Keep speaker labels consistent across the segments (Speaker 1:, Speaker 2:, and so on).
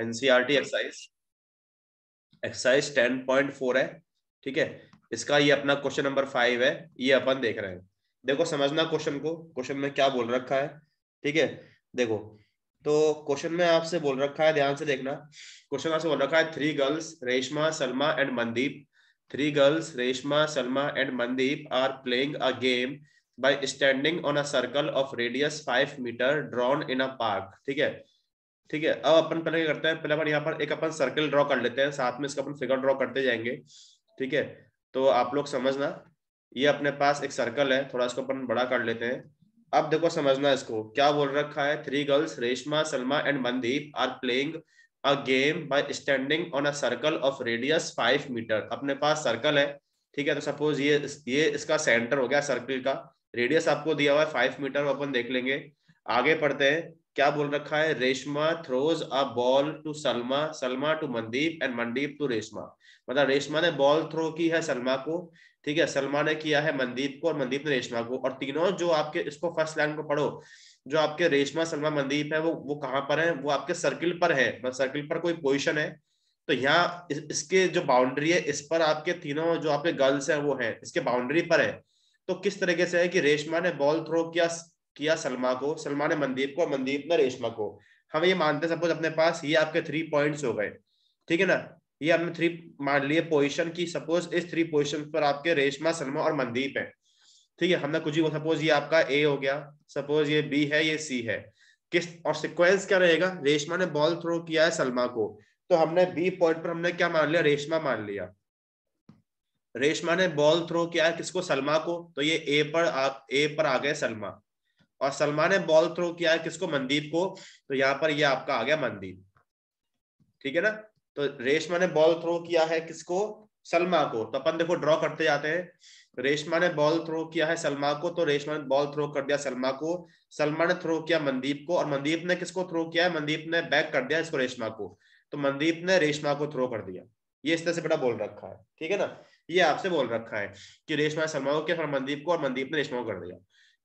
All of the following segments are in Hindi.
Speaker 1: एनसीईआरटी एक्सरसाइज 10.4 है, ठीक है। इसका ये अपना क्वेश्चन नंबर 5 है, ये अपन देख रहे हैं। देखो समझना क्वेश्चन को, क्वेश्चन में क्या बोल रखा है, ठीक है। देखो तो क्वेश्चन में आपसे बोल रखा है, ध्यान से देखना। क्वेश्चन आपसे बोल रखा है 3 girls Reshma Salma and Mandeep, 3 girls Reshma Salma and Mandeep are playing a game by standing on a circle of radius 5 meter drawn in a park, ठीक है। ठीक है, अब अपन पहले क्या करते हैं, पहले अपन यहाँ पर एक अपन सर्कल ड्रॉ कर लेते हैं, साथ में इसका अपन फिगर ड्रॉ करते जाएंगे, ठीक है। तो आप लोग समझना, ये अपने पास एक सर्कल है, थोड़ा इसको अपन बड़ा कर लेते हैं। अब देखो समझना इसको क्या बोल रखा है, 3 girls Reshma Salma and Mandeep are playing a game by standing on a circle of radius 5 metre. अपने पास सर्कल है, ठीक है। तो सपोज ये इसका सेंटर हो गया सर्कल का, रेडियस आपको दिया हुआ है 5 मीटर, अपन देख लेंगे। आगे पढ़ते हैं, क्या बोल रखा है, Reshma throws a ball to Salma, Salma to Mandeep and Mandeep to Reshma. मतलब रेशमा ने बॉल थ्रो की है सलमा को, ठीक है, सलमा ने किया है मनदीप को और मनदीप ने रेशमा को। और तीनों जो आपके, इसको फर्स्ट लाइन को पढ़ो, जो आपके रेशमा सलमा मनदीप है वो कहाँ पर है, वो आपके सर्किल पर है, मतलब सर्किल पर कोई पोजीशन है। तो यहाँ इसके जो बाउंड्री है, इस पर आपके तीनों जो आपके गर्ल्स हैं वो है इसके बाउंड्री पर है। तो किस तरीके से है कि रेशमा ने बॉल थ्रो किया सलमा को, सलमा ने मनदीप को, मनदीप ने रेशमा को। हम ये मानते हैं, सपोज अपने पास ये आपके 3 पॉइंट्स हो गए, ठीक है ना। ये हमने 3 मान लिए पोजीशन की, सपोज इस 3 पोजीशन पर आपके रेशमा सलमा और मनदीप है, ठीक है। हमने कुछ ही, सपोज ये आपका ए हो गया, सपोज ये बी है, ये सी है। किस और सिक्वेंस क्या रहेगा, रेशमा ने बॉल थ्रो किया है सलमा को, तो हमने बी पॉइंट पर हमने क्या मान लिया, रेशमा मान लिया। रेशमा ने बॉल थ्रो किया है किसको, सलमा को, तो ये ए पर आ गए सलमा। और सलमा ने बॉल थ्रो किया है किसको, मनदीप को, तो यहाँ पर ये आपका आ गया मनदीप, ठीक है ना। तो रेशमा ने बॉल थ्रो किया है किसको, सलमा को, तो अपन देखो ड्रॉ करते जाते हैं। रेशमा ने बॉल थ्रो किया है सलमा को, तो रेशमा ने बॉल थ्रो कर दिया सलमा को। सलमा ने थ्रो किया मनदीप को, और मनदीप ने किसको थ्रो किया है, मनदीप ने बैक कर दिया इसको, रेशमा को। तो मनदीप ने रेशमा को थ्रो कर दिया। ये इस तरह से बेटा बोल रखा है, ठीक है ना। ये आपसे बोल रखा है कि रेशमा ने सलमा को किया, मनदीप को, और मनदीप ने रेशमा को कर दिया।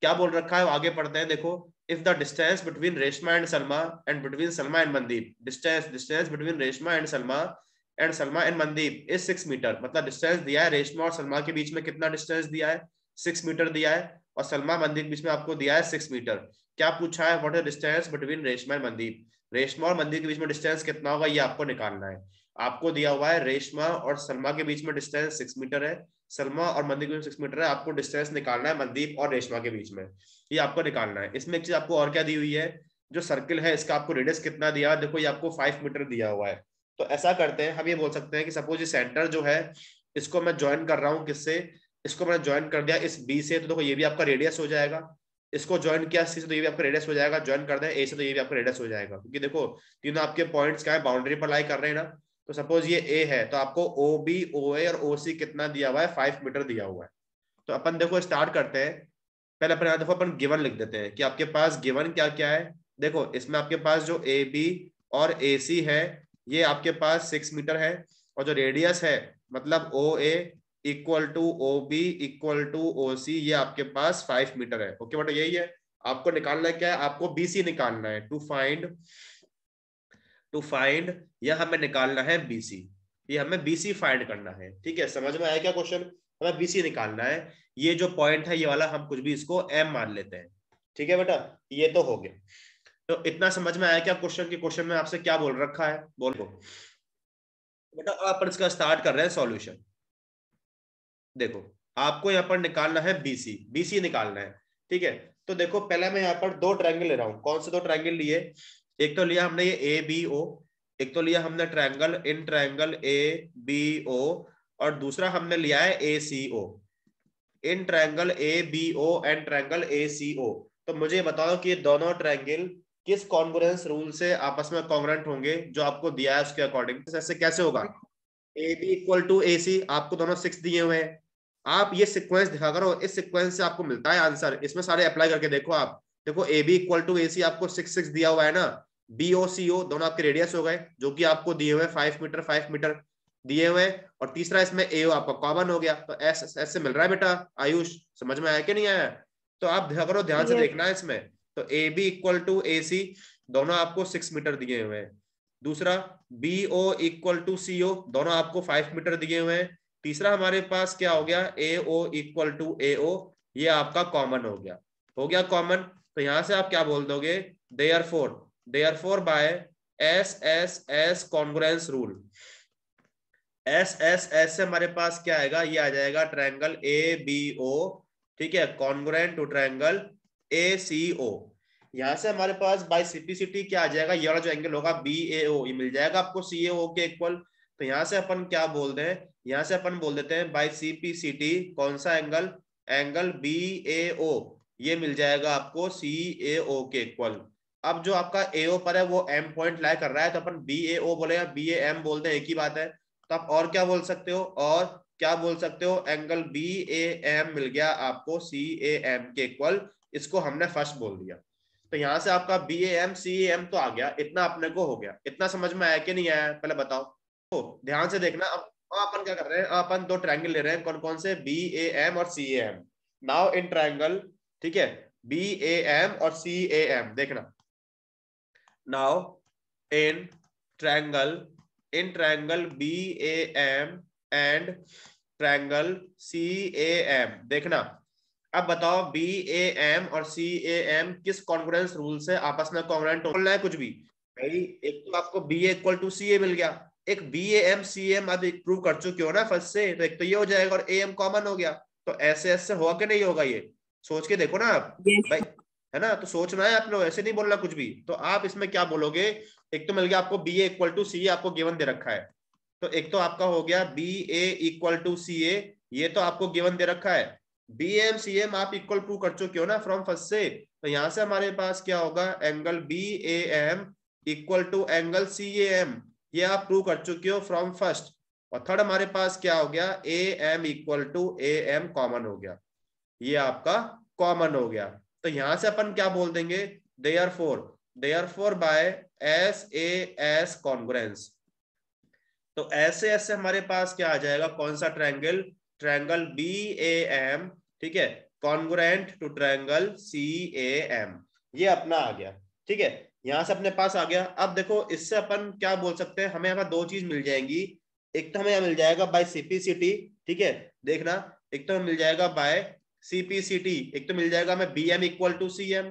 Speaker 1: क्या बोल रखा है, आगे पढ़ते हैं। देखो, if the distance between Reshma and Salma and between Salma and Mandeep, distance between Reshma and Salma and Mandeep is 6 metre. मतलब डिस्टेंस दिया है, रेशमा और सलमा के बीच में कितना डिस्टेंस दिया है, 6 मीटर दिया है। और सलमा मनदीप के बीच में आपको दिया है 6 मीटर। क्या पूछा है, what is distance between Reshma and Mandeep, Reshma और मनदीप के बीच में डिस्टेंस कितना होगा, ये आपको निकालना है। आपको दिया हुआ है रेशमा और सलमा के बीच में डिस्टेंस 6 मीटर है, सलमा और मनदीप के बीच में 6 मीटर है। आपको डिस्टेंस निकालना है मनदीप और रेशमा के बीच में, ये आपको निकालना है। इसमें एक चीज आपको और क्या दी हुई है, जो सर्किल है इसका आपको रेडियस कितना दिया है, देखो ये आपको 5 मीटर दिया हुआ है। तो ऐसा करते हैं, हम ये बोल सकते हैं कि सपोज ये सेंटर जो है, इसको मैं ज्वाइन कर रहा हूँ किससे, इसको मैंने ज्वाइन कर दिया इस बी से, तो देखो ये भी आपका रेडियस हो जाएगा। इसको ज्वाइन किया सी से, तो ये भी आपका रेडियस हो जाएगा। ज्वाइन कर दें ए से, तो ये भी आपका रेडियस हो जाएगा, क्योंकि देखो तीनों आपके पॉइंट्स क्या है, बाउंड्री पर लाई कर रहे हैं ना। तो सपोज ये ए है, तो आपको ओ बी, ओ ए और ओ सी कितना दिया हुआ है, 5 मीटर दिया हुआ है। तो अपन देखो स्टार्ट करते हैं। पहले अपन यहाँ देखो, अपन गिवन लिख देते हैं कि आपके पास गिवन क्या क्या है। देखो इसमें आपके पास जो ए बी और ए सी है, ये आपके पास 6 मीटर है। और जो रेडियस है, मतलब O A equal to O B equal to O C, ये आपके पास 5 मीटर है। ओके बेटा, यही है। आपको निकालना है क्या है, आपको बी सी निकालना है, टू फाइंड या हमें निकालना है बीसी, ये हमें बीसी फाइंड करना है, ठीक है। समझ में आया क्या क्वेश्चन, हमें बीसी निकालना है। ये जो पॉइंट है ये वाला, हम कुछ भी इसको एम मान लेते हैं, ठीक है बेटा। ये तो हो गया। तो इतना समझ में आया क्या क्वेश्चन की, क्वेश्चन में आपसे क्या बोल रखा है, बोलो बेटा। आप इसका स्टार्ट कर रहे हैं सॉल्यूशन। देखो आपको यहाँ पर निकालना है बीसी, बीसी निकालना है, ठीक है। तो देखो पहले मैं यहाँ पर 2 ट्रायंगल ले रहा हूँ। कौन से 2 ट्रायंगल लिए, एक तो लिया हमने ये ए बी ओ, एक तो लिया हमने ट्रायंगल ए बी ओ, और दूसरा हमने लिया है A C O. In triangle A B O and triangle A C O. तो मुझे बताओ कि ये दोनों ट्रायंगल किस कॉन्ग्रुएंस रूल से आपस में कॉन्ग्रुएंट होंगे, जो आपको दिया है उसके अकॉर्डिंग। ऐसे कैसे होगा, ए बी इक्वल टू ए सी, आपको दोनों 6 दिए हुए हैं। आप ये सीक्वेंस दिखा करो, इस सीक्वेंस से आपको मिलता है आंसर। इसमें सारे अप्लाई करके देखो आप। देखो ए बी इक्वल टू ए सी आपको 6 दिया हुआ है ना, बी ओ सी ओ दोनों आपके रेडियस हो गए, जो कि आपको दिए हुए 5 मीटर दिए हुए। और तीसरा इसमें ए आपका कॉमन हो गया, तो एस एस से मिल रहा है बेटा। आयुष समझ में आया कि नहीं आया, तो आप देखा करो, ध्यान से देखना है इसमें। तो ए बी इक्वल टू ए सी दोनों आपको 6 मीटर दिए हुए हैं। दूसरा BO इक्वल टू CO, दोनों आपको 5 मीटर दिए हुए हैं। तीसरा हमारे पास क्या हो गया, AO इक्वल टू AO, ये आपका कॉमन हो गया कॉमन। तो यहां से आप क्या बोल दोगे, therefore by SSS congruence rule, SSS से हमारे पास क्या आएगा, ये आ जाएगा ट्रायंगल ABO, ठीक है, कॉन्ग्रुएंट टू ट्रायंगल ACO। यहां से हमारे पास बाय सिंप्लिसिटी क्या आ जाएगा, ये वाला जो एंगल होगा BAO, ये मिल जाएगा आपको CAO के इक्वल। तो यहां से अपन क्या बोल रहे हैं, यहां से अपन बोल देते हैं बाय CPCT, कौन सा एंगल, एंगल BAO, ये मिल जाएगा आपको CAO के इक्वल। अब जो आपका AO पर है वो M पॉइंट लाई कर रहा है, तो अपन BAO बोले या BAM बोलते हैं, एक ही बात है। तो आप और क्या बोल सकते हो, और क्या बोल सकते हो, एंगल BAM मिल गया आपको CAM के इक्वल, इसको हमने फर्स्ट बोल दिया। तो यहां से आपका BAM CAM तो आ गया, इतना अपने को हो गया। इतना समझ में आया कि नहीं आया, पहले बताओ। तो ध्यान से देखना। अब अपन क्या कर रहे हैं, अपन दो ट्रायंगल ले रहे हैं, कौन कौन से, BAM और CAM। नाउ इन ट्रायंगल, ठीक है, BAM और CAM, देखना। Now in triangle BAM and triangle CAM, देखना। अब बताओ BAM और CAM किस कॉन्ग्रुएंस रूल से आपस में कॉन्ग्रुएंट बोलना है, कुछ भी भाई। एक तो आपको BA इक्वल टू CA मिल गया, एक BAM CAM आप प्रूव कर चुके हो ना फर्स्ट से, तो एक तो ये हो जाएगा और AM कॉमन हो गया। तो ऐसे ऐसे होगा कि नहीं होगा, ये सोच के देखो ना आप भाई, है ना। तो सोचना है आप लोग, ऐसे नहीं बोलना कुछ भी। तो आप इसमें क्या बोलोगे, एक तो मिल गया आपको BA इक्वल टू CA, आपको गिवन दे रखा है। तो एक तो आपका हो गया BA इक्वल टू CA, ये तो आपको गिवन दे रखा है। BM CM आप इक्वल प्रूव कर चुके हो ना फ्रॉम फर्स्ट से। तो यहां से हमारे पास क्या होगा, angle BAM equal to angle CAM, ये आप प्रूव कर चुके हो फ्रॉम फर्स्ट। और थर्ड हमारे पास क्या हो गया, AM equal to AM common हो गया, ये आपका कॉमन हो गया। तो यहां से अपन क्या बोल देंगे, देयरफॉर बाय SAS कॉन्ग्रुएंस। तो ऐसे ऐसे हमारे पास क्या आ जाएगा, कौन सा ट्रायंगल, ट्रायंगल BAM, ठीक है, कॉन्ग्रुएंट टू ट्रायंगल CAM, ये अपना आ गया। ठीक है, यहां से अपने पास आ गया। अब देखो इससे अपन क्या बोल सकते हैं, हमें यहाँ दो चीज मिल जाएंगी। एक तो हमें यहाँ मिल जाएगा बाय CPCT, ठीक है, देखना। एक तो हमें मिल जाएगा बाय CPCT, एक तो मिल जाएगा हमें BM इक्वल टू CM,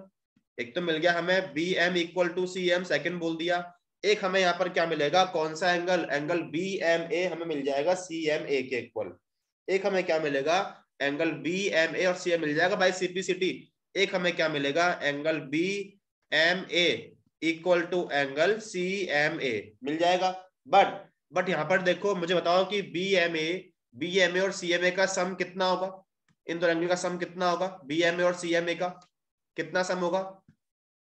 Speaker 1: एक तो मिल गया हमें BM equal to CM, second बोल दिया। एक हमें यहाँ पर क्या मिलेगा, कौन सा एंगल, एंगल BMA हमें मिल जाएगा CMA के इक्वल। एक हमें क्या मिलेगा, एंगल BMA और CM मिल जाएगा बाय CPCT। एक हमें क्या मिलेगा, angle BMA equal to angle CMA मिल जाएगा। बट यहाँ पर देखो, मुझे बताओ कि BMA और CMA का सम कितना होगा, इन दो एंगल का सम कितना होगा, BMA और CMA का कितना सम होगा।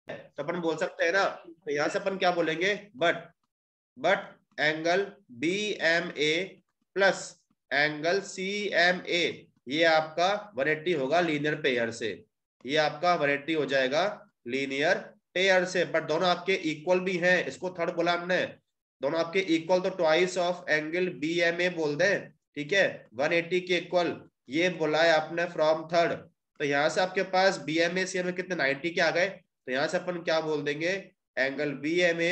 Speaker 1: तो अपन बोल सकते हैं ना, तो यहां से अपन क्या बोलेंगे, but angle BMA plus angle CMA, ये आपका 180 होगा लीनियर पेयर से, ये आपका 180 हो जाएगा लीनियर पेयर से। बट दोनों आपके इक्वल भी हैं, इसको थर्ड बोला हमने, दोनों आपके इक्वल, तो ट्वाइस ऑफ एंगल BMA बोल दें, ठीक है, 180 के इक्वल, ये बोला है आपने फ्रॉम थर्ड। तो यहां से आपके पास BMA CMA कितने 90 के आ गए। तो यहां से अपन क्या बोल देंगे, angle BMA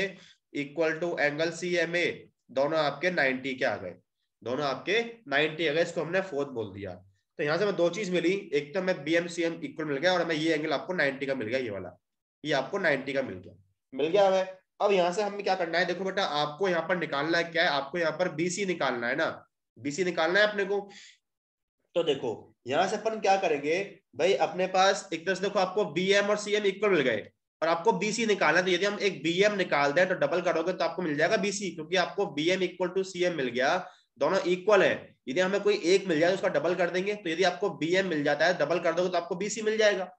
Speaker 1: equal to angle CMA, दोनों आपके 90 के आ गए, दोनों आपके 90 आ गए, इसको हमने फोर्थ बोल दिया। तो यहां से हमें दो चीज मिली, एक तो हमें BM CM इक्वल मिल गया, और हमें ये एंगल आपको 90 का मिल गया, ये वाला, ये आपको 90 का मिल गया हमें। अब यहां से हमें क्या करना है, देखो बेटा, आपको यहाँ पर निकालना है क्या है, आपको यहाँ पर BC निकालना है ना, BC निकालना है अपने को। तो देखो यहां से अपन क्या करेंगे भाई, अपने पास एक तरह से देखो आपको BM और CM इक्वल मिल गए, और आपको BC निकालना है। तो यदि हम एक BM निकाल दें तो डबल करोगे तो आपको मिल जाएगा BC, क्योंकि आपको BM इक्वल टू CM मिल गया, दोनों इक्वल है। यदि हमें कोई एक मिल जाए तो उसका डबल कर देंगे। तो यदि आपको BM मिल जाता है, डबल कर दोगे तो आपको BC मिल जाएगा।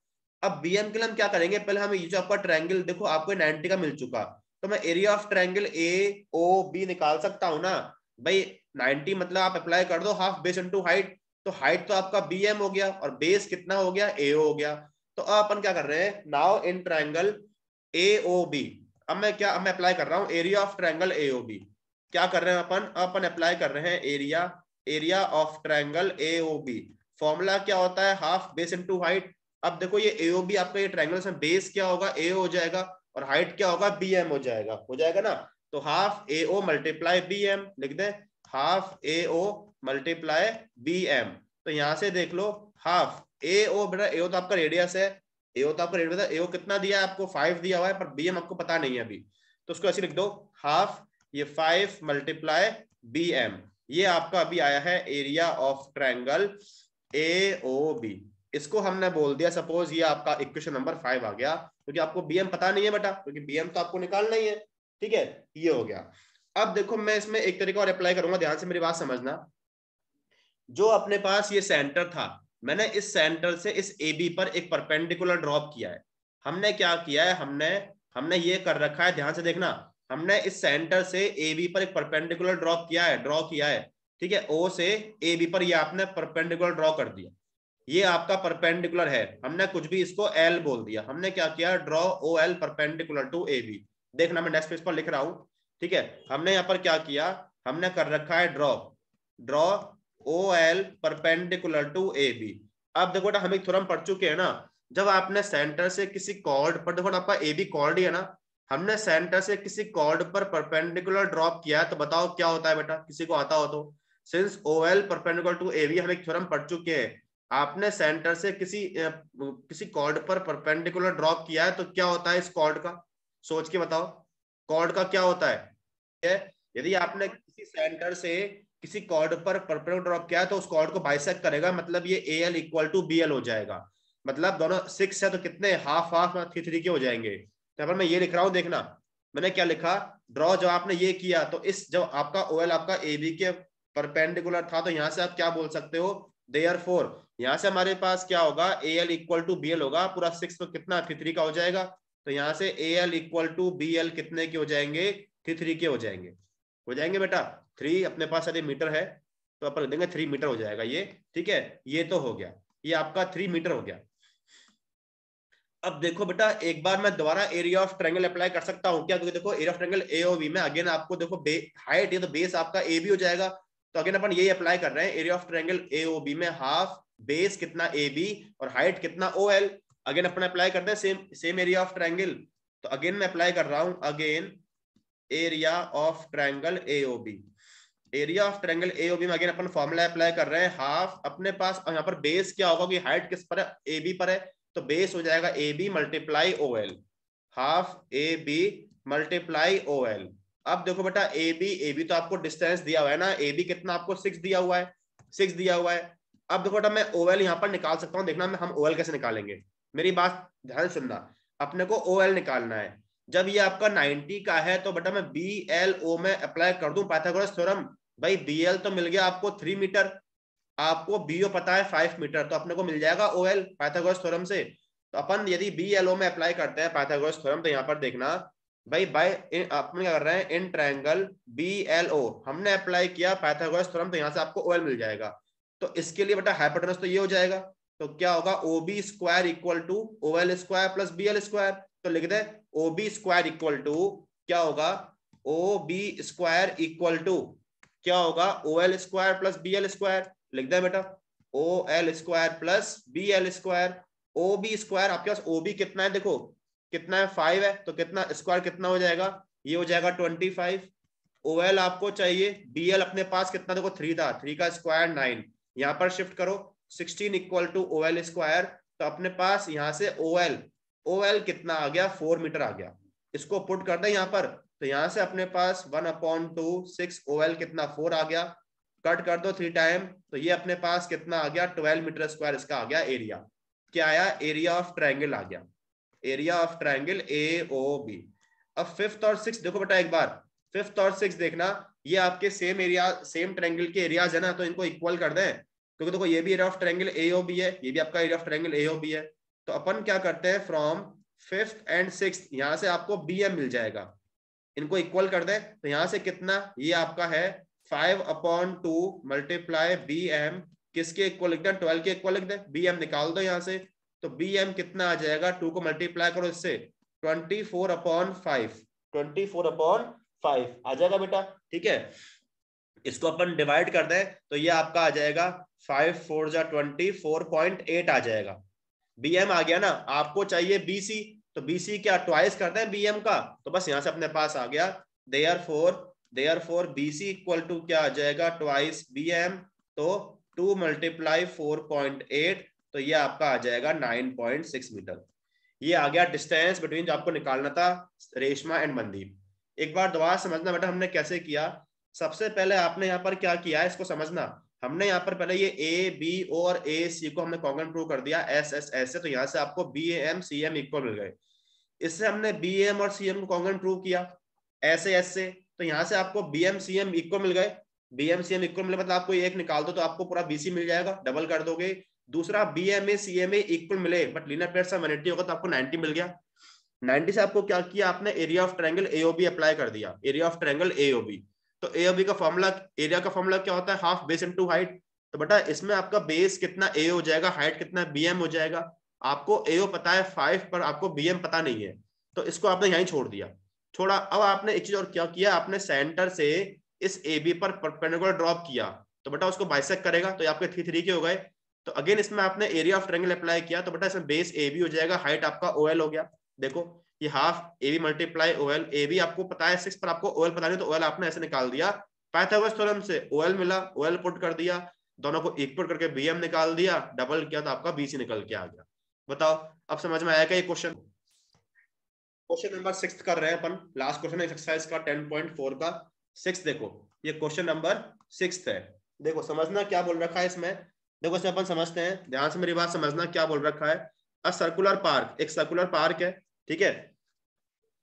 Speaker 1: अब BM के लिए हम क्या करेंगे, पहले हम ये जो आपका ट्रायंगल देखो आपको 90 का मिल चुका, तो मैं एरिया ऑफ ट्रायंगल AOB निकाल सकता हूं ना भाई। 90 मतलब आप अप्लाई कर दो हाफ बेस इनटू हाइट, तो हाइट तो आपका BM हो गया और बेस कितना हो गया, AO हो गया। तो अब अपन क्या कर रहे हैं, नाउ इन ट्रायंगल AOB, अब मैं अप्लाई कर रहा हूं एरिया ऑफ ट्रायंगल AOB। क्या कर रहे हैं अपन अप्लाई कर रहे हैं area of triangle AOB। Formula क्या होता है, हाफ बेस इनटू हाइट। अब देखो ये AOB आपका, ये ट्रायंगल में बेस क्या होगा, A हो जाएगा, और हाइट क्या होगा, BM हो जाएगा ना। तो हाफ ए ओ मल्टीप्लाई बी एम लिख दे, हाफ ए ओ मल्टीप्लाई बी एम। तो यहां से देख लो हाफ ए ओ, बेटा ए ओ तो आपका रेडियस है, ए ओ तो आपका रेडियस है, ए ओ कितना दिया है आपको 5 दिया हुआ है, पर बी एम आपको पता नहीं है अभी, तो उसको ऐसे लिख दो हाफ ये 5 मल्टीप्लाई बी एम। ये आपका अभी आया है area of triangle A O B. इसको हमने बोल दिया, सपोज ये आपका इक्वेशन नंबर 5 आ गया, क्योंकि आपको बीएम पता नहीं है बेटा, क्योंकि बीएम तो आपको निकालना ही है। ठीक है, ये हो गया। अब देखो मैं इसमें एक तरीका और अप्लाई करूंगा, ध्यान से मेरी बात समझना। जो अपने पास ये सेंटर था, मैंने इस सेंटर से इस ए बी पर एक परपेंडिकुलर ड्रॉप किया है। हमने क्या किया है, हमने ये कर रखा है, ध्यान से देखना, हमने इस सेंटर से ए बी पर एक परपेंडिकुलर ड्रॉप किया है, ड्रॉ किया है। ठीक है, ओ से ए बी पर ये आपने परपेंडिकुलर ड्रॉ कर दिया, ये आपका परपेंडिकुलर है, हमने कुछ भी इसको एल बोल दिया। हमने क्या किया, draw O L perpendicular to A B. देखना मैं नेक्स्ट पेज पर लिख रहा हूं। ठीक है, हमने यहाँ पर क्या किया, हमने कर रखा है draw O L perpendicular to A B. अब देखो हम एक थ्योरम पढ़ चुके हैं ना, जब आपने सेंटर से किसी कॉर्ड पर, देखो आपका ए बी कॉर्ड ही है ना, हमने सेंटर से किसी कॉर्ड पर परपेंडिकुलर ड्रॉप किया है, तो बताओ क्या होता है बेटा, किसी को आता हो तो। Since O L perpendicular to A B, हम एक थ्योरम पढ़ चुके हैं, आपने सेंटर से किसी कॉर्ड पर परपेंडिकुलर ड्रॉप किया है, तो क्या होता है इस कॉर्ड का, सोच के बताओ, कॉर्ड का क्या होता है। यदि आपने किसी सेंटर से किसी कॉर्ड पर परपेंडिकुलर ड्रॉप किया है, तो उस कॉर्ड को बाइसेक्ट करेगा, मतलब ये A L equal to B L हो जाएगा। मतलब दोनों 6 है तो कितने, हाफ हाफ 3 के हो जाएंगे। तो पर मैं ये लिख रहा हूं, देखना मैंने क्या लिखा, ड्रॉ जब आपने ये किया, तो इस जब आपका ओ एल आपका ए बी के परपेंडिकुलर था, तो यहां से आप क्या बोल सकते हो, देयरफॉर यहां से हमारे पास क्या होगा, A L equal to B L होगा, पूरा 6 तो कितना 3 का हो जाएगा। तो यहाँ से A L equal to B L कितने के हो जाएंगे, 3 के हो जाएंगे बेटा। 3 अपने पास यदि मीटर है तो अपन देंगे 3 मीटर हो जाएगा ये। ठीक है, ये तो हो गया, ये आपका 3 मीटर हो गया। अब देखो बेटा, एक बार मैं दोबारा एरिया ऑफ ट्रायंगल अप्लाई कर सकता हूँ क्या, क्योंकि देखो एरिया ऑफ ट्रायंगल एओबी में अगेन आपको देखो हाइट, ये तो बेस आपका ए बी हो जाएगा, तो अगेन अपन यही अप्लाई कर रहे हैं, एरिया ऑफ ट्रायंगल एओबी में हाफ बेस कितना ए बी और हाइट कितना ओ एल। अगेन अपन अप्लाई करते हैं सेम एरिया ऑफ ट्रायंगल। तो अगेन मैं अप्लाई कर रहा हूं, again area of triangle AOB, area of triangle AOB में अगेन अपन फॉर्मूला अप्लाई कर रहे हैं, हाफ अपने पास यहाँ पर बेस क्या होगा कि हाइट किस पर है, ए बी पर है, तो बेस हो जाएगा A B multiply O L, half A B multiply O L. अब देखो बेटा ए बी तो आपको डिस्टेंस दिया हुआ है ना, ए बी कितना आपको 6 दिया हुआ है, 6 दिया हुआ है। अब देखो बेटा मैं ओ एल यहाँ पर निकाल सकता हूँ, देखना हम ओ एल कैसे निकालेंगे, मेरी बात ध्यान सुनना। अपने को ओ एल निकालना है, जब ये आपका 90 का है, तो बेटा मैं बी एल ओ में अप्लाई कर दूं पाइथागोरस थ्योरम। भाई बी एल तो मिल गया आपको 3 मीटर, आपको बी ओ पता है 5 मीटर, तो अपने को मिल जाएगा ओ एल पाइथागोरस थ्योरम से। तो अपन यदि बी एल ओ में अप्लाई करते हैं पाइथागोरस थ्योरम, तो यहाँ पर देखना भाई अपन क्या कर रहे हैं, in triangle B L O हमने अप्लाई किया पाइथागोरस थ्योरम, तो यहाँ से आपको ओ एल मिल जाएगा। तो इसके लिए बेटा हाइपोटेनस तो ये हो जाएगा, तो क्या होगा, O B square equal to O L square plus B L square. तो लिख दे O B square equal to क्या होगा, O B square equal to क्या होगा, O L square plus B L square. लिख दे बेटा O L square plus B L square. O B square आपके पास ओ बी कितना है, देखो कितना है 5 है, तो कितना स्क्वायर कितना हो जाएगा, ये हो जाएगा 25। ओ एल आपको चाहिए, बी एल अपने पास कितना देखो 3 था, 3 का स्क्वायर 9, यहाँ पर शिफ्ट करो 16 equal to O L square. तो अपने पास यहाँ से ओ एल कितना आ गया, 4 मीटर आ गया। इसको पुट कर दे यहाँ पर, तो यहाँ से अपने पास 1/2 6 ओ एल कितना 4 आ गया, कट कर दो 3 टाइम, तो ये अपने पास कितना आ गया 12 मीटर स्क्वायर, इसका आ गया एरिया। क्या आया, एरिया ऑफ ट्रायंगल आ गया, area of triangle A O B. अब 5th और 6th देखो बेटा एक बार, 5th और 6th देखना, ये आपके सेम एरिया सेम ट्रायंगल के एरियाज है ना, तो इनको इक्वल कर दें, क्योंकि देखो ये भी area of triangle A O B है, ये भी आपका area of triangle A O B है। तो अपन क्या करते हैं, फ्रॉम 5th एंड 6th यहाँ से आपको बी एम मिल जाएगा, इनको इक्वल कर दे, तो यहाँ से कितना, ये आपका है 5/2 मल्टीप्लाई बी एम, किसके इक्वल लिख दे, 12 के इक्वल लिख दे, बी एम निकाल दो यहाँ से, तो बी एम कितना आ जाएगा, 2 को मल्टीप्लाई करो इससे, 24/5, 24/5 आ जाएगा बेटा। ठीक है, इसको अपन डिवाइड कर दें, तो ये आपका आ जाएगा 5 4 जा 24.8 आ जाएगा। बी एम आ गया ना, आपको चाहिए बीसी, तो बीसी क्या ट्वाइस कर दें बी एम का, तो बस यहां से अपने पास आ गया देयरफॉर BC इक्वल टू क्या आ जाएगा, ट्वाइस BM, तो 2 × 4.8, तो ये आपका आ जाएगा 9.6 मीटर। ये आ गया डिस्टेंस बिटवीन जो आपको निकालना था रेशमा एंड मनदीप। एक बार दोबारा समझना बेटा हमने कैसे किया। सबसे पहले आपने यहाँ पर क्या किया है इसको समझना। हमने यहाँ पर पहले ये A, B, O और AC को हमने कॉन्ग्रुएंट प्रूव कर दिया S से, तो यहाँ से आपको BAM CM इक्वल मिल गए। इससे हमने BAM और CM को कॉन्ग्रुएंट प्रूव किया S से, तो यहाँ से आपको BM CM इक्वल मिल गए। BM CM इक्वल मिले मतलब आपको एक निकाल दो तो आपको पूरा BC मिल जाएगा, डबल कर दोगे। दूसरा BMA CMA इक्वल मिले बट लीनियर पेयर से 180 होगा तो आपको 90 मिल गया। 90 से आपको क्या किया, आपने area of triangle AOB apply कर दिया, एरिया ऑफ ट्रायंगल AOB। तो AOB का फॉर्मूला, एरिया का फॉर्मूला क्या होता है, हाफ बेस इनटू हाइट। तो बेटा इसमें आपका बेस कितना A हो जाएगा, हाइट कितना BM हो जाएगा। आपको AO पता है 5 पर आपको BM पता नहीं है, तो इसको आपने यहीं छोड़ दिया, छोड़ा। अब आपने एक चीज और क्या किया, आपने सेंटर से इस AB पर परपेंडिकुलर ड्रॉप किया, तो बेटा उसको बाइसेक्ट करेगा, तो आपके 3 के हो गए। तो अगेन इसमें आपने एरिया ऑफ ट्रायंगल अप्लाई किया, तो बेटा इसमें बेस AB हो जाएगा, हाइट आपका OL हो गया। देखो ये half AB multiply OL, AB आपको पता है 6 पर आपको OL पता नहीं, तो OL आपने ऐसे निकाल दिया पाइथागोरस थ्योरम से। OL मिला, OL पुट कर दिया, दोनों को इक्वल करके BM निकाल दिया, डबल किया तो आपका BC निकल के आ गया। बताओ अब समझ में आया क्या ये क्वेश्चन। क्वेश्चन नंबर 6 कर रहे हैं अपन, लास्ट क्वेश्चन है एक्सरसाइज का 10.4 का 6। देखो ये क्वेश्चन नंबर 6 है। देखो समझना क्या बोल रखा है इसमें। देखो इसमें अपन समझते हैं, ध्यान से मेरी बात समझना क्या बोल रखा है। अ सर्कुलर पार्क, एक सर्कुलर पार्क है, ठीक है।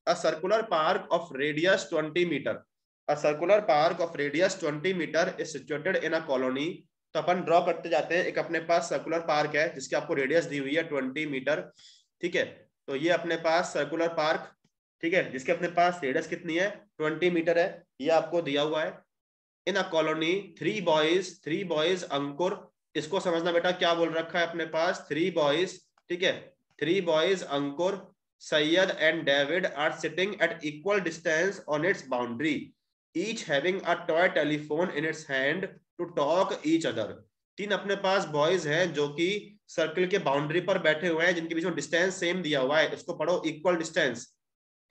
Speaker 1: A circular park of radius 20 metre, a circular park of radius 20 metre is situated in a colony. तो अपन ड्रॉ करते जाते हैं, एक अपने पास सर्कुलर पार्क है जिसकी आपको रेडियस दी हुई है 20 मीटर, ठीक है। तो ये अपने पास सर्कुलर पार्क, ठीक है, जिसके अपने पास रेडियस कितनी है 20 मीटर है, ये आपको दिया हुआ है। इन अ कॉलोनी 3 बॉयज अंकुर, इसको समझना बेटा क्या बोल रखा है अपने पास, 3 बॉयज, ठीक है, 3 boys Ankur, Syed and David are sitting at equal distance on its boundary, each having a toy telephone in its hand to talk each other. 3 अपने पास बॉयज हैं जो कि सर्कल के बाउंड्री पर बैठे हुए हैं, जिनके बीच में डिस्टेंस सेम दिया हुआ है, इसको पढ़ो इक्वल डिस्टेंस,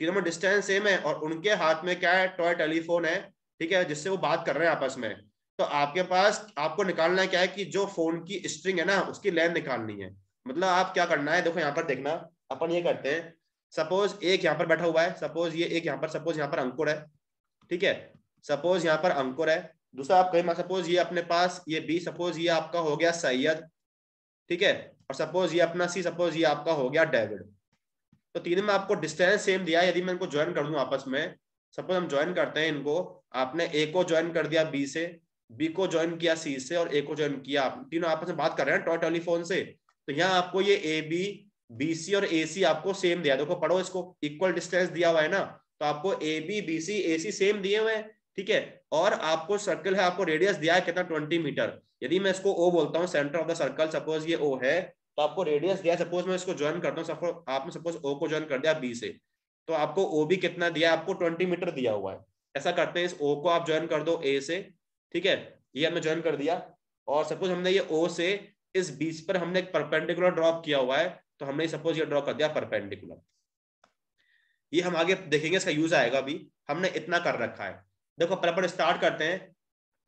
Speaker 1: तीनों में डिस्टेंस सेम है, और उनके हाथ में क्या है, टॉय टेलीफोन है, ठीक है, जिससे वो बात कर रहे हैं आपस में। तो आपके पास आपको निकालना है क्या है कि जो फोन की स्ट्रिंग है ना उसकी लेंथ निकालनी है। मतलब आप क्या करना है, देखो यहाँ पर देखना, अपन ये करते हैं, सपोज एक यहाँ पर बैठा हुआ है, सपोज ये एक यहाँ पर, सपोज यहाँ पर अंकुर है, ठीक है, सपोज यहाँ पर अंकुर है। दूसरा आप कहीं सपोज ये अपने पास ये B, सपोज ये आपका हो गया सैयद, ठीक है, और सपोज ये अपना C, सपोज ये आपका हो गया डेविड। तो तीनों में आपको डिस्टेंस सेम दिया है, यदि मैं इनको ज्वाइन कर दूं आपस में, सपोज हम ज्वाइन करते हैं इनको, आपने A को ज्वाइन कर दिया B से, B को ज्वाइन किया C से, और A को ज्वाइन किया, तीनों आपस में बात कर रहे हैं टॉय टेलीफोन से। तो यहाँ आपको ये AB, BC और AC आपको सेम दिया, देखो पढ़ो इसको, इक्वल डिस्टेंस दिया हुआ है ना, तो आपको AB BC AC सेम दिए हुए हैं, ठीक है। और आपको सर्कल है, आपको रेडियस दिया है कितना 20 मीटर। यदि मैं इसको O बोलता हूँ, centre of the circle, suppose ये O है, तो आपको रेडियस दिया, सपोज मैं इसको ज्वाइन करता हूँ, सपोज आपने सपोज O को ज्वाइन कर दिया B से, तो आपको OB कितना दिया, आपको 20 मीटर दिया हुआ है। ऐसा करते हैं, इस O को आप ज्वाइन कर दो A से, ठीक है, ये हमने ज्वाइन कर दिया, और सपोज हमने ये O से इस बीच पर हमने एक परपेंडिकुलर ड्रॉप किया हुआ है, तो हमने सपोज ये ड्रॉ कर दिया परपेंडिकुलर। ये हम आगे देखेंगे, इसका यूज आएगा, भी हमने इतना कर रखा है। देखो अपन स्टार्ट करते हैं,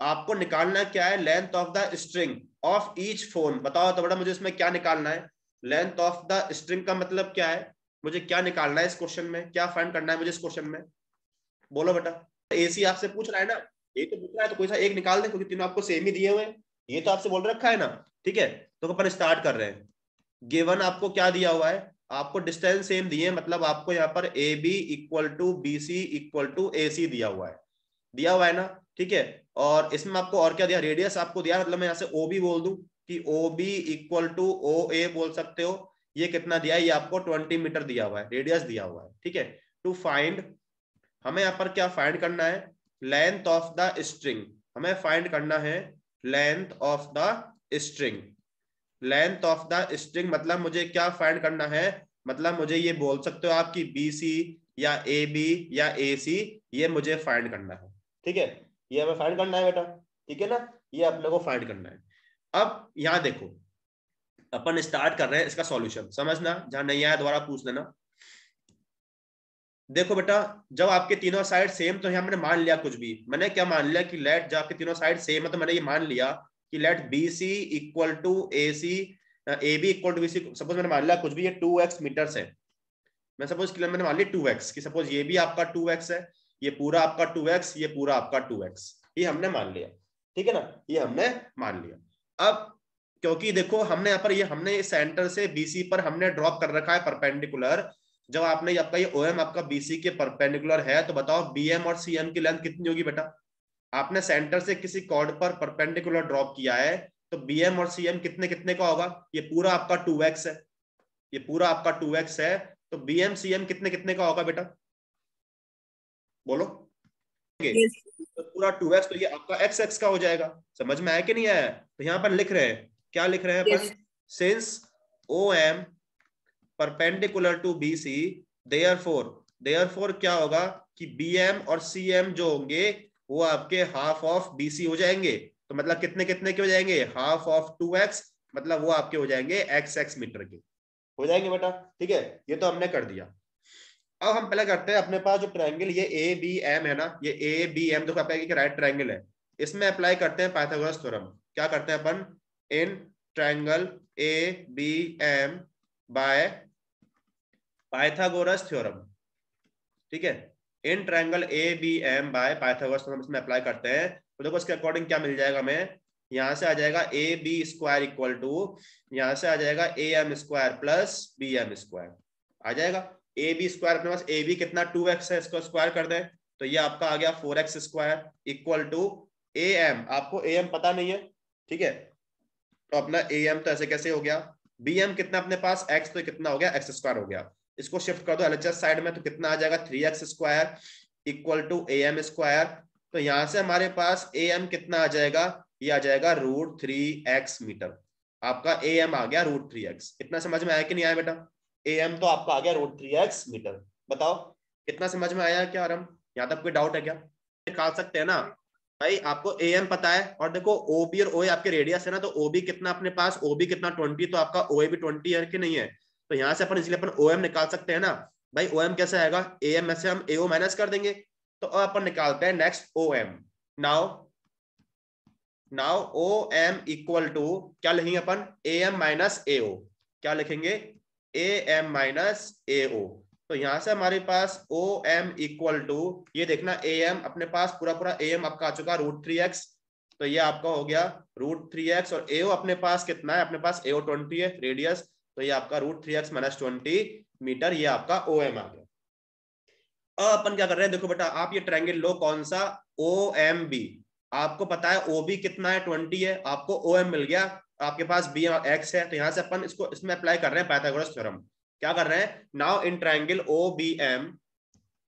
Speaker 1: आपको निकालना क्या है, length of the string of each phone. बताओ तो बेटा मुझे इसमें क्या निकालना है, लेंथ ऑफ द स्ट्रिंग का मतलब क्या है, मुझे क्या निकालना है इस क्वेश्चन में, क्या फाइंड करना है मुझे इस क्वेश्चन में, बोलो बेटा। AC आपसे पूछ रहा है ना, ये तो पूछ रहा है, तो कोई सा एक निकाल दे, क्योंकि तीनों आपको सेम ही दिए हुए हैं, ये तो आपसे बोल रखा है ना, ठीक है। तो अपन स्टार्ट कर रहे हैं, गिवन आपको क्या दिया हुआ है, आपको डिस्टेंस सेम दिए, मतलब आपको यहाँ पर AB equal to BC equal to AC दिया हुआ है ना, ठीक है। और इसमें आपको और क्या दिया, रेडियस आपको दिया, मतलब मैं यहाँ से OB बोल दूं कि OB इक्वल टू OA बोल सकते हो। ये कितना दिया है, ये आपको 20 मीटर दिया हुआ है, रेडियस दिया हुआ है, ठीक है। टू फाइंड, हमें यहाँ पर क्या फाइंड करना है, लेंथ ऑफ द स्ट्रिंग, हमें फाइंड करना है length of the string. Length of the string मतलब मुझे क्या फाइंड करना है, मतलब मुझे ये बोल सकते हो आप कि BC या AB या AC, ये मुझे फाइंड करना है, ठीक है, ये हमें फाइंड करना है बेटा, ठीक है ना, ये अपने को फाइंड करना है। अब यहां देखो, अपन स्टार्ट कर रहे हैं इसका सॉल्यूशन, समझना, जहां नहीं आया दोबारा पूछ लेना। देखो बेटा, जब आपके तीनों साइड सेम, तो यहाँ मैंने मान लिया कुछ भी, मैंने क्या मान लिया कि लेट, जब आपके तीनों साइड सेम है तो मैंने ये मान लिया कि let B C equal to A C, A B equal to B C. Suppose मैंने मान लिया कुछ भी, ये 2x मीटर्स है, मैं सपोज के लिए मैंने मान लिया 2x, कि सपोज ये भी आपका 2x है, ये पूरा आपका 2x, ये पूरा आपका 2x, ये हमने मान लिया, ठीक है ना, ये हमने मान लिया। अब क्योंकि देखो हमने यहाँ पर ये हमने सेंटर से बीसी पर हमने ड्रॉप कर रखा है परपेंडिकुलर, जब आपने आपका ये ओएम आपका बीसी के परपेंडिकुलर है, तो बताओ बीएम और सीएम की लेंथ कितनी होगी बेटा। आपने सेंटर से किसी कॉर्ड पर परपेंडिकुलर ड्रॉप किया है, तो बीएम और सीएम कितने कितने का होगा, ये पूरा आपका 2x है, ये पूरा आपका 2x है, तो बीएम सीएम कितने कितने का होगा बेटा, बोलो।
Speaker 2: yes.
Speaker 1: तो पूरा 2x, तो ये आपका x का हो जाएगा। समझ में आया कि नहीं आया? तो यहाँ पर लिख रहे हैं, क्या लिख रहे हैं अपन,
Speaker 2: yes.
Speaker 1: Since OM perpendicular to BC, therefore क्या होगा कि BM और CM जो होंगे वो आपके हाफ ऑफ BC हो जाएंगे। तो मतलब कितने कितने के हो जाएंगे, हाफ ऑफ 2x, मतलब वो आपके हो जाएंगे XX मीटर के हो जाएंगे बेटा, ठीक है। ये तो हमने कर दिया। अब हम पहले करते हैं, अपने पास जो ट्रायंगल ये ABM है ना, ये ABM देखो आपका एक राइट ट्रायंगल है, इसमें अप्लाई करते हैं पाइथागोरस थ्योरम। क्या करते हैं अपन, in triangle ABM by Pythagoras theorem, ठीक है, in triangle ABM by Pythagoras theorem इसमें अप्लाई करते हैं। तो देखो इसके अकॉर्डिंग क्या मिल जाएगा हमें, यहां से आ जाएगा AB स्क्वायर इक्वल टू, यहां से आ जाएगा AM square plus BM square आ जाएगा। AB स्क्वायर अपने पास AB कितना 2x है, इसको स्क्वायर कर दें तो ये आपका आ गया 4x square equal to AM, आपको AM पता नहीं है, ठीक है, तो अपना AM तो ऐसे कैसे हो गया, BM कितना अपने पास x, तो कितना हो गया x स्क्वायर हो गया, इसको शिफ्ट कर दो LHS साइड में तो कितना आ जाएगा 3x square equal to AM square. तो यहां से हमारे पास AM कितना आ जाएगा, ये आ जाएगा √3x मीटर, आपका AM आ गया √3x। इतना समझ में आया कि नहीं आया बेटा, AM तो आपका आ गया √3x मीटर। बताओ कितना समझ में आया क्या आराम, यहाँ तक कोई डाउट है क्या, निकाल सकते हैं ना भाई। आपको AM पता है, और देखो OB और OA आपके रेडियस है ना, तो OB कितना अपने पास, OB कितना 20, तो आपका OA भी 20 है कि नहीं है, तो यहां से अपन इसलिए अपन OM निकाल सकते हैं ना भाई। OM कैसे आएगा, AM में से हम AO माइनस कर देंगे, तो अपन निकालते हैं next OM। Now OM equal to क्या लिखेंगे अपन, AM माइनस AO, क्या लिखेंगे, AM माइनस AO। तो यहां से हमारे पास OM इक्वल टू, ये देखना AM अपने पास पूरा पूरा AM आपका आ चुका √3x, तो ये आपका हो गया √3x, और AO अपने पास कितना है, अपने पास AO 20 है रेडियस, तो ये आपका √3x माइनस 20 मीटर, ये आपका OM आ गया। अब अपन क्या कर रहे हैं, देखो बेटा आप ये ट्रायंगल लो, कौन सा, OMB, आपको पता है OB कितना है 20 है, आपको OM मिल गया, आपके पास B और X है, तो यहां से अपन इसको इसमें अप्लाई कर रहे हैं पाइथागोरस थ्योरम। क्या कर रहे हैं, नाउ इन ट्रायंगल OBM,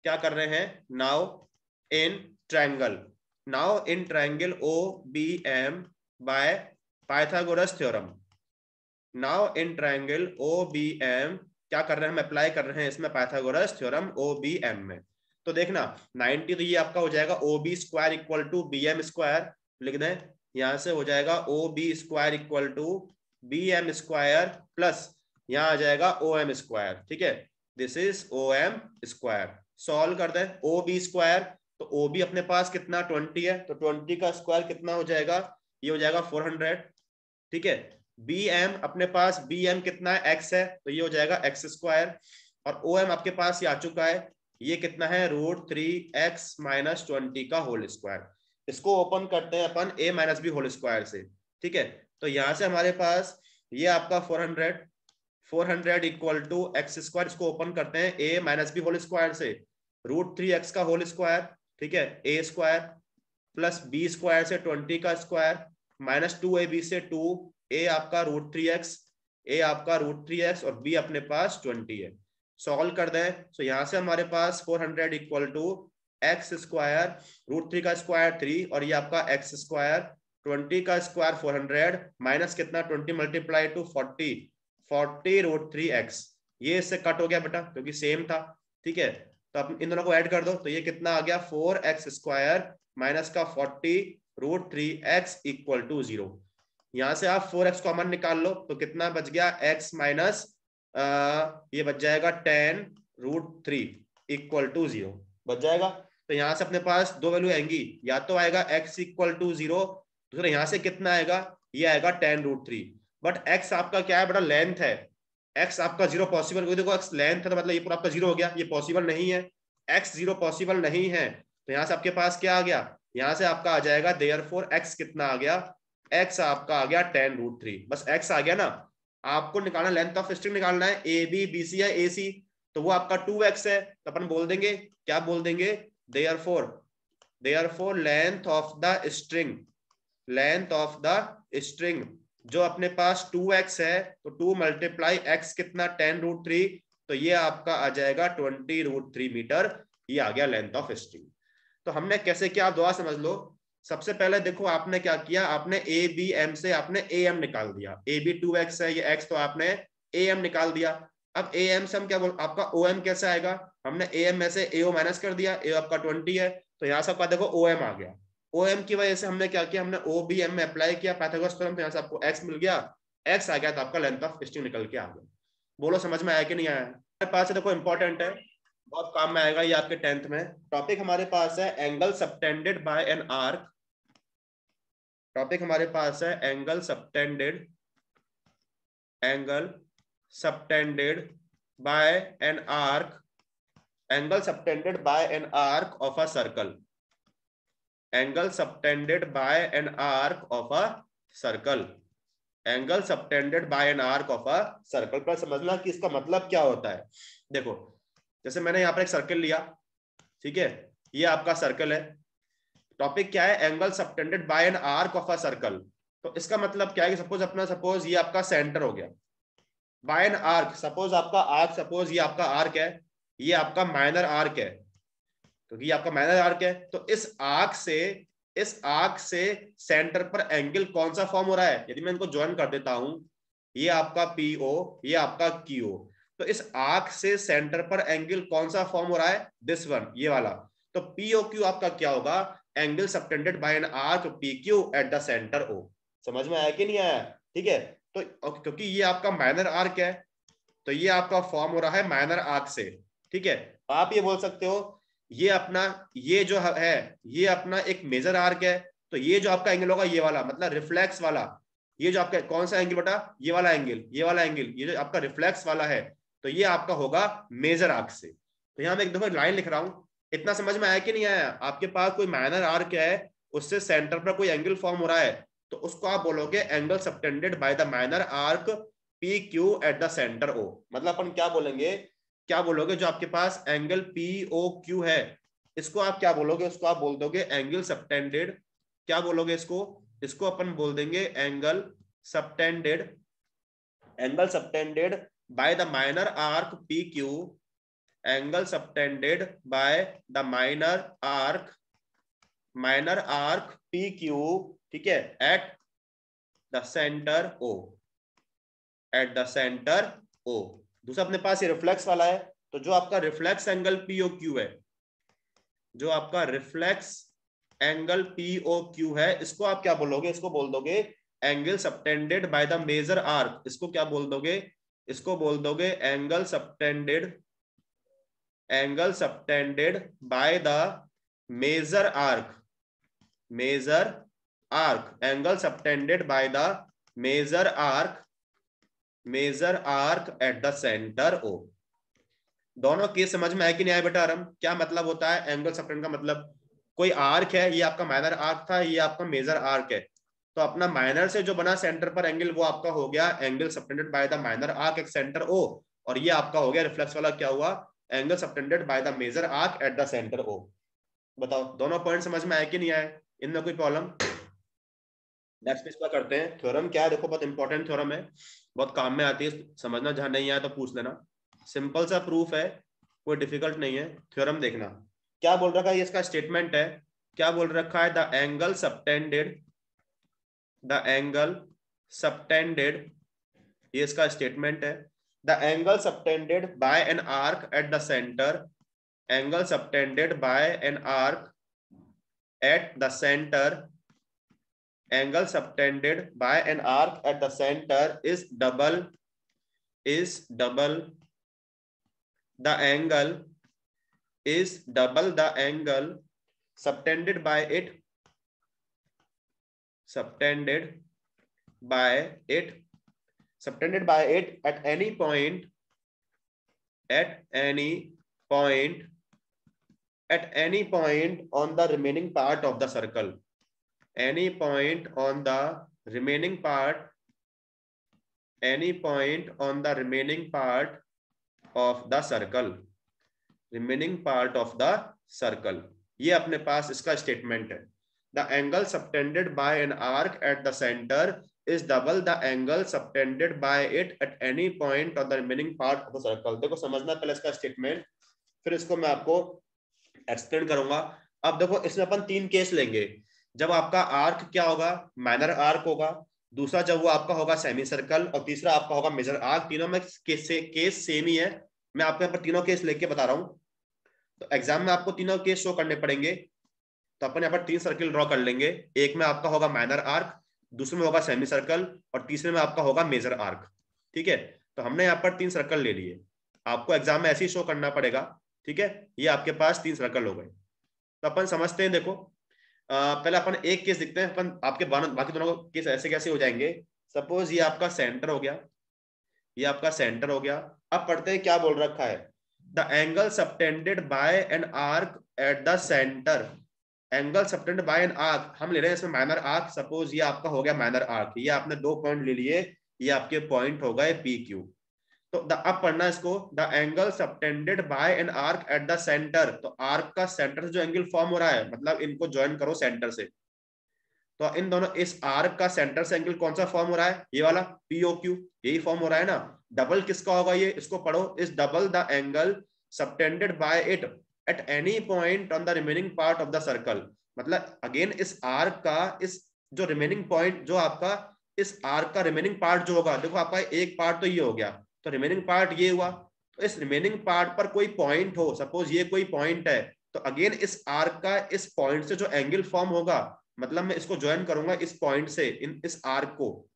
Speaker 1: क्या कर रहे हैं, now in triangle OBM bye Pythagoras theorem, now in triangle OBM क्या कर रहे हैं, हम अप्लाई कर रहे हैं इसमें पाइथागोरस थ्योरम OBM में। तो देखना 90, तो ये आपका हो जाएगा OB square equal to BM square, लिख दें यहां से हो जाएगा OB square equal to BM square plus यहां आ जाएगा OM स्क्वायर, ठीक है, this is OM square. Solve कर दें OB स्क्वायर, तो OB अपने पास कितना 20 है, तो 20 का स्क्वायर कितना हो जाएगा, ये हो जाएगा 400, ठीक है। BM अपने पास BM कितना है x है, तो ये हो जाएगा x स्क्वायर, और OM आपके पास ये आ चुका है, ये कितना है √3x माइनस 20 का होल स्क्वायर। इसको ओपन करते हैं अपन a minus B whole square से, ठीक है। तो यहां से हमारे पास ये आपका 400 इक्वल टू x स्क्वायर, इसको ओपन करते हैं a minus B whole square से, √3x का होल स्क्वायर, ठीक है, a square plus b square से 20 का स्क्वायर माइनस 2ab से 2a आपका √3x, a आपका √3x, और b अपने पास 20 है। सॉल्व कर दें, तो यहां से हमारे पास 400 इक्वल टू एक्स स्क्वायर, √3 का स्क्वायर 3, और ये आपका एक्स स्क्वायर 20 का स्क्वायर 400 माइनस कितना 20 मल्टीप्लाई टू 40 √3x, ये इससे कट हो गया बेटा क्योंकि सेम था, ठीक है। तो आप इन दोनों को ऐड कर दो, तो ये कितना आ गया 4x स्क्वायर माइनस का 40 √3x इक्वल टू 0। यहां से आप 4x कॉमन निकाल लो, तो कितना बच गया x माइनस ये बच जाएगा 10 √3, इक्वल टू 0 बच जाएगा। तो यहां से अपने पास दो वैल्यू आएंगी, या तो आएगा x इक्वल टू 0, दूसरा यहां से कितना आएगा, ये आएगा 10√3। बट x आपका क्या है बड़ा, लेंथ है, x आपका 0 पॉसिबल, देखो x लेंथ है तो मतलब ये पूरा आपका 0 हो गया, ये पॉसिबल नहीं है, x 0 पॉसिबल नहीं है। तो यहां से आपके पास क्या आ गया, यहां से आपका आ जाएगा देयरफॉर x कितना आ गया, x आपका आ गया 10√3। बस x आ गया ना, आपको निकालना लेंथ ऑफ स्ट्रिंग निकालना है, ए बी बी सी या ए सी, तो वो आपका 2x है, तो अपन बोल देंगे, क्या बोल देंगे, therefore length of the string, length of the string जो अपने पास 2x है, तो 2 मल्टीप्लाई x कितना 10√3, तो ये आपका आ जाएगा 20√3 मीटर, ये आ गया लेंथ ऑफ स्ट्रिंग। तो हमने कैसे किया आप दोबारा समझ लो। सबसे पहले देखो आपने क्या किया, आपने ए बी एम से आपने ए एम निकाल दिया, ए बी 2x है, ये x, तो आपने ए एम निकाल दिया। अब ए एम से हम क्या बोल, आपका ओ एम कैसे आएगा, हमने ए एम में से ए ओ माइनस कर दिया, ए आपका 20 है, तो यहाँ से आपका देखो ओ एम आ गया। ओ एम की वजह से हमने क्या किया, हमने ओ बी एम में अप्लाई किया पाइथागोरस थ्योरम, तो यहाँ से आपको x मिल गया, x आ गया, तो आपका लेंथ ऑफ स्ट्रिंग निकल के आ गया। बोलो समझ में आया कि नहीं आया। हमारे पास देखो इंपॉर्टेंट है, बहुत काम में आएगा ये आपके 10th में। टॉपिक हमारे पास है angle subtended bye an arc, topic हमारे पास है angle subtended, angle subtended bye an arc, angle subtended bye an arc of a circle, angle subtended bye an arc of a circle, angle subtended bye an arc of a circle. पर समझना कि इसका मतलब क्या होता है। देखो जैसे मैंने यहाँ पर एक सर्कल लिया, ठीक है, ये आपका सर्कल है, टॉपिक क्या है, angle subtended bye an arc of a circle. तो इसका मतलब क्या है कि सपोज ये आपका सेंटर हो गया, बाय एन आर्क, सपोज आपका आर्क, सपोज ये आपका आर्क है, ये आपका माइनर आर्क है, क्योंकि ये आपका माइनर आर्क है, तो इस आर्क से सेंटर पर एंगल कौन सा फॉर्म हो रहा है, यदि मैं इनको ज्वाइन कर देता हूं, ये आपका PO, ये आपका QO, तो इस आर्क से सेंटर पर एंगल कौन सा फॉर्म हो रहा है, दिस वन, ये वाला। तो POQ आपका क्या होगा, angle subtended bye an arc PQ eight the centre O। समझ में आया कि नहीं आया, ठीक है। तो क्योंकि ये आपका माइनर आर्क है, तो ये आपका फॉर्म हो रहा है माइनर आर्क से, ठीक है। आप ये बोल सकते हो ये अपना, ये जो है ये अपना एक मेजर आर्क है, तो ये जो आपका एंगल होगा ये वाला, मतलब रिफ्लेक्स वाला, ये जो आपका कौन सा एंगल बेटा, ये वाला एंगल, ये वाला एंगल, ये जो आपका रिफ्लेक्स वाला है, तो ये आपका होगा मेजर आर्क से। तो यहाँ मैं एक दफा लाइन लिख रहा हूं, इतना समझ में आया कि नहीं आया। आपके पास कोई माइनर आर्क है, उससे सेंटर पर कोई एंगल फॉर्म हो रहा है, तो उसको आप बोलोगे angle subtended by the minor arc PQ eight the centre O। मतलब अपन क्या बोलेंगे, क्या बोलोगे, जो आपके पास एंगल POQ है, इसको आप क्या बोलोगे, उसको आप बोल दोगे एंगल सबटेंडेड, क्या बोलोगे इसको, इसको अपन बोल देंगे angle subtended, angle subtended by the minor arc PQ, angle subtended by the minor arc PQ, ठीक है, eight the centre O, eight the centre O। दूसरा अपने पास ये रिफ्लेक्स वाला है, तो जो आपका रिफ्लेक्स एंगल POQ है, जो आपका रिफ्लेक्स एंगल POQ है, इसको आप क्या बोलोगे, इसको बोल दोगे angle subtended by the major arc. इसको क्या बोल दोगे, इसको बोल दोगे angle subtended by the major arc, angle subtended by the major arc at the centre O। दोनों केस समझ में आया कि नहीं आया बेटा आरम। क्या मतलब होता है एंगल सबटेंडेड का मतलब, कोई आर्क है, ये आपका माइनर आर्क था, ये आपका मेजर आर्क है, तो अपना माइनर से जो बना सेंटर पर एंगल, वो आपका हो गया angle subtended by the minor arc at centre O। और ये आपका हो गया रिफ्लेक्स वाला, क्या हुआ, angle subtended by the major arc at the centre O। बताओ दोनों पॉइंट समझ में आए कि नहीं आए, इनमें कोई प्रॉब्लम। नेक्स्ट इसका करते हैं थ्योरम। क्या है देखो, बहुत इंपॉर्टेंट थ्योरम है, बहुत काम में आती है, समझना, जहां नहीं आया तो पूछ लेना। सिंपल सा प्रूफ है, कोई डिफिकल्ट नहीं है। थ्योरम देखना क्या बोल रखा है, ये इसका स्टेटमेंट है। क्या बोल रखा है, द एंगल सबटेंडेड, ये इसका स्टेटमेंट है। The angle subtended bye an arc at the centre, angle subtended bye an arc at the centre, angle subtended by an arc at the center is double the angle is double the angle subtended by it at any point on the remaining part of the circle. Any point on the remaining part of the circle. ये अपने पास इसका स्टेटमेंट है. The angle subtended by an arc at the center is double the angle subtended by it at any point on the remaining part of the circle. देखो समझना पहले इसका स्टेटमेंट, फिर इसको मैं आपको एक्सप्लेन करूंगा. अब देखो इसमें अपन 3 केस लेंगे. जब आपका आर्क क्या होगा, माइनर आर्क होगा, दूसरा जब वो आपका होगा सेमी सर्कल, और तीसरा आपका होगा मेजर आर्क. तीनों में केस सेम ही है. मैं आपको यहाँ पर तीनों केस लेके बता रहा हूं. तो एग्जाम में आपको तीनों केस शो करने पड़ेंगे. तो अपन यहाँ पर 3 सर्किल ड्रॉ कर लेंगे. एक में आपका होगा माइनर आर्क, दूसरे में होगा सेमी सर्कल, और तीसरे में आपका होगा मेजर आर्क. ठीक है, तो हमने यहाँ पर 3 सर्कल ले लिए. आपको एग्जाम में ऐसे ही शो करना पड़ेगा. ठीक है, ये आपके पास 3 सर्कल हो गए. तो अपन समझते हैं. देखो पहले अपन एक केस देखते हैं. अपन आपके बाकी दोनों केस ऐसे कैसे हो जाएंगे. सपोज ये आपका सेंटर हो गया, ये आपका सेंटर हो गया. अब पढ़ते हैं क्या बोल रखा है. The angle subtended bye an arc at the centre. Angle subtended bye an arc हम ले रहे हैं इसमें माइनर आर्क. सपोज ये आपका हो गया माइनर आर्क. ये आपने 2 पॉइंट ले लिए, ये आपके पॉइंट हो गए पी क्यू. तो अब पढ़ना इसको. The angle subtended bye an arc at the centre. तो आर्क का सेंटर से जो एंगल फॉर्म हो रहा है, मतलब इनको ज्वाइन करो सेंटर से. तो इन दोनों, इस आर्क का सेंटर से एंगल कौन सा फॉर्म हो रहा है, ये वाला पीओक्यू, यही फॉर्म हो रहा है ना. डबल किसका होगा ये, इसको पढ़ो. इस double the angle subtended bye it at any point on the remaining part of the circle. मतलब अगेन इस आर्क का, इस जो रिमेनिंग पॉइंट, जो आपका इस आर्क का रिमेनिंग पार्ट जो होगा, देखो आपका एक पार्ट तो ये हो गया, तो रिमेनिंग पार्ट ये हुआ. तो इस रिमेनिंग पार्ट पर कोई पॉइंट हो, सपोज ये कोई पॉइंट है, तो अगेन इस आर्क का इस पॉइंट से जो एंगल फॉर्म होगा, मतलब मैं इसको ज्वाइन करूंगा इस पॉइंट से इस आर्क को.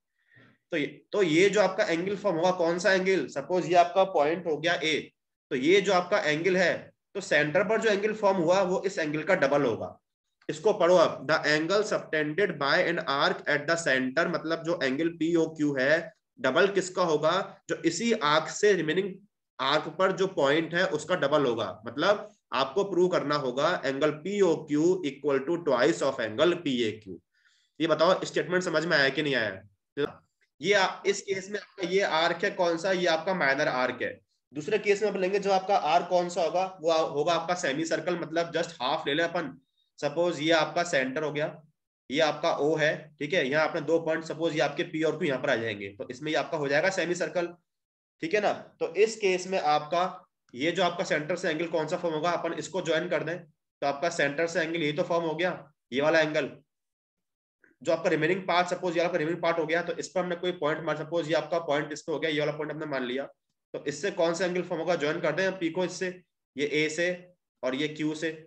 Speaker 1: तो ये जो आपका एंगल फॉर्म होगा, कौन सा एंगल, सपोज ये आपका पॉइंट हो गया ए. तो ये जो आपका एंगल है, तो सेंटर पर जो एंगल फॉर्म हुआ वो इस एंगल का डबल होगा. इसको पढ़ो आप. The angle subtended bye an arc at the centre, मतलब जो एंगल पी ओ क्यू है, डबल किसका होगा, जो इसी आर्क से रिमेनिंग आर्क पर जो पॉइंट है उसका डबल होगा. मतलब आपको प्रूव करना होगा angle P O Q equal to twice of angle P A Q. ये बताओ स्टेटमेंट समझ में आया कि नहीं आया. ये इस केस में आपका ये आर्क है कौन सा, ये आपका माइनर आर्क है. दूसरे केस में आप लेंगे, जो आपका आर्क कौन सा होगा, वो होगा आपका सेमी सर्कल. मतलब जस्ट हाफ ले लें अपन. सपोज ये आपका सेंटर हो गया, ये आपका ओ है. ठीक है, यहाँ आपने 2 पॉइंट, सपोज ये आपके पी और क्यू यहाँ पर आ जाएंगे, तो इसमें ये आपका हो जाएगा सेमी सर्कल. ठीक है ना. तो इस केस में आपका ये जो आपका सेंटर से एंगल कौन सा फॉर्म होगा, अपन इसको ज्वाइन कर दें, तो आपका सेंटर से एंगल ये तो फॉर्म हो गया, ये वाला एंगल. जो आपका रिमेनिंग पार्ट, सपोज ये आपका रिमेनिंग पार्ट हो गया, तो इस पर हमने कोई पॉइंट मान, सपोज ये आपका पॉइंट इस पे हो गया, ये वाला पॉइंट हमने मान लिया. तो इससे कौन सा एंगल फॉर्म होगा, ज्वाइन कर दें पी को इससे, ये ए से और ये क्यू से.